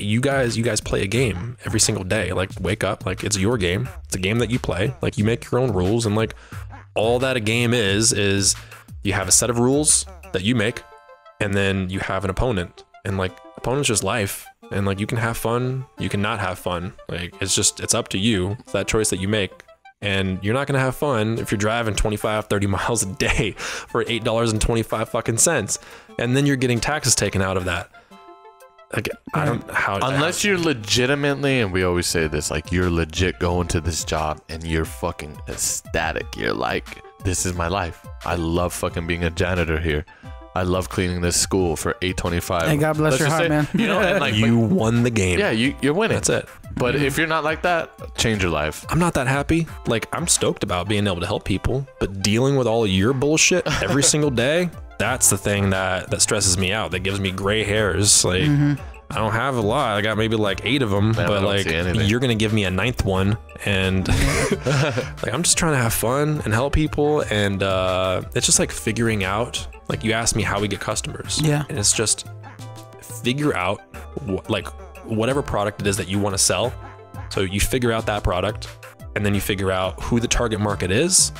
you guys play a game every single day. Like, wake up, like, it's your game. It's a game that you play. Like, you make your own rules, and like all that a game is you have a set of rules that you make, and then you have an opponent, and like opponent's just life. And like, you can have fun, you can not have fun. Like, it's up to you. It's that choice that you make. And you're not gonna have fun if you're driving 25-30 miles a day for $8.25 fucking cents, and then you're getting taxes taken out of that. Like, I don't how unless you're legitimately, and we always say this, like, you're legit going to this job and you're fucking ecstatic. You're like, this is my life. I love fucking being a janitor here. I love cleaning this school for $8.25. Hey, God bless your heart, man. You know, and like, you won the game. Yeah, you're winning. That's it. But if you're not like that, change your life. I'm not that happy. Like, I'm stoked about being able to help people, but dealing with all of your bullshit every single day, that's the thing that stresses me out. That gives me gray hairs. Like, I don't have a lot. I got maybe like 8 of them, but like, you're gonna give me a 9th one, and like, I'm just trying to have fun and help people, and it's just like figuring out. Like, you asked me how we get customers. Yeah. And it's just figure out like whatever product it is that you want to sell. So you figure out that product, and then you figure out who the target market is.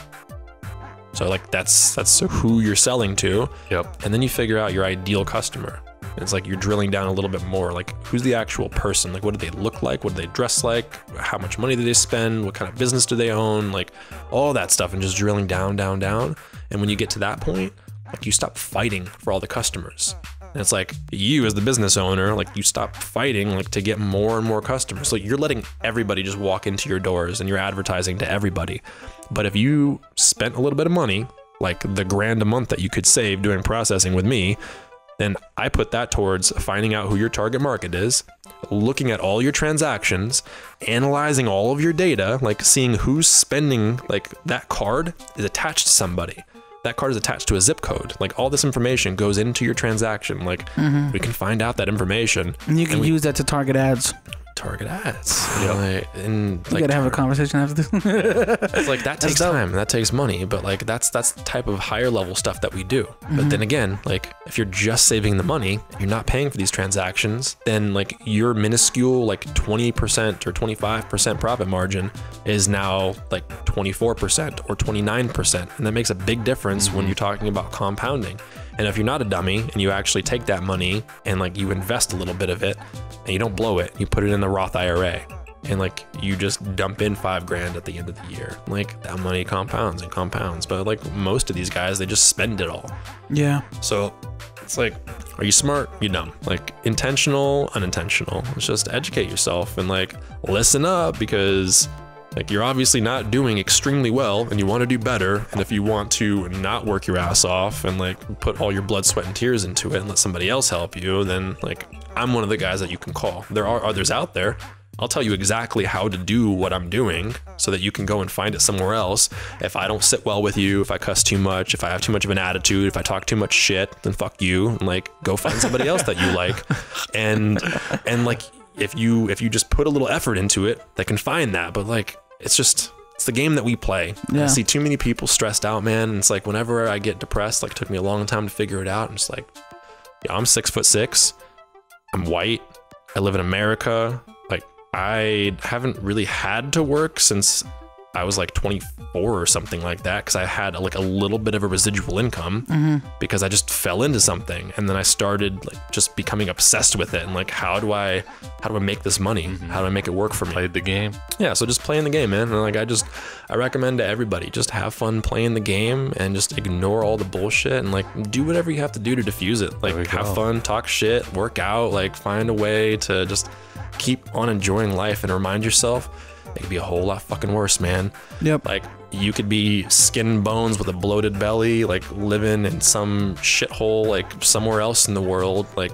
So like, that's who you're selling to. Yep. And then you figure out your ideal customer. And it's like, you're drilling down a little bit more, like, who's the actual person? Like, what do they look like? What do they dress like? How much money do they spend? What kind of business do they own? Like, all that stuff, and just drilling down. And when you get to that point, like, you stop fighting for all the customers. And it's like, you as the business owner, like, you stop fighting like to get more and more customers. Like, you're letting everybody just walk into your doors, and you're advertising to everybody. But if you spent a little bit of money, like the $1,000 a month that you could save doing processing with me, then I put that towards finding out who your target market is, looking at all your transactions, analyzing all of your data, like seeing who's spending, like that card is attached to somebody. That card is attached to a zip code. Like, all this information goes into your transaction. Like, we can find out that information. And you can use that to target ads. Target ads. Yep. And You like, gotta have a conversation after this. it's like, that takes time, that takes money, but like, that's the type of higher level stuff that we do. But then again, like, if you're just saving the money, you're not paying for these transactions, then like, your minuscule like 20% or 25% profit margin is now like 24% or 29%, and that makes a big difference when you're talking about compounding. And if you're not a dummy, and you actually take that money and like, you invest a little bit of it, and you don't blow it, you put it in the Roth IRA, and like, you just dump in $5,000 at the end of the year. Like, that money compounds and compounds. But like, most of these guys, they just spend it all. Yeah. So it's like, are you smart? You dumb. Like, intentional, unintentional. It's just educate yourself and like, listen up, because like, you're obviously not doing extremely well, and you want to do better. And if you want to not work your ass off and like, put all your blood, sweat, and tears into it, and let somebody else help you, then like, I'm one of the guys that you can call. There are others out there. I'll tell you exactly how to do what I'm doing, so that you can go and find it somewhere else. If I don't sit well with you, if I cuss too much, if I have too much of an attitude, if I talk too much shit, then fuck you, and like, go find somebody else that you like. And like, if you just put a little effort into it, they can find that. But like, it's the game that we play. Yeah. I see too mmany people stressed out, man. And it's like, whenever I get depressed, like, it took me a long time to figure it out. I'm just like, yeah, I'm 6'6". I'm white. I live in America. Like, I haven't really had to work since I was like 24 or something like that, because I had like a little bit of a residual income because I just fell into something, and then I started like just becoming obsessed with it, and like, how do I make this money? How do I make it work for me? Played the game. Yeah, so just playing the game, man. And like, I recommend to everybody, just have fun playing the game, and just ignore all the bullshit, and like, do whatever you have to do to diffuse it. Like, have fun, talk shit, work out, like, find a way to just keep on enjoying life, and remind yourself it could be a whole lot fucking worse, man. Yep. Like, you could be skin and bones with a bloated belly, like living in some shithole, like somewhere else in the world. Like,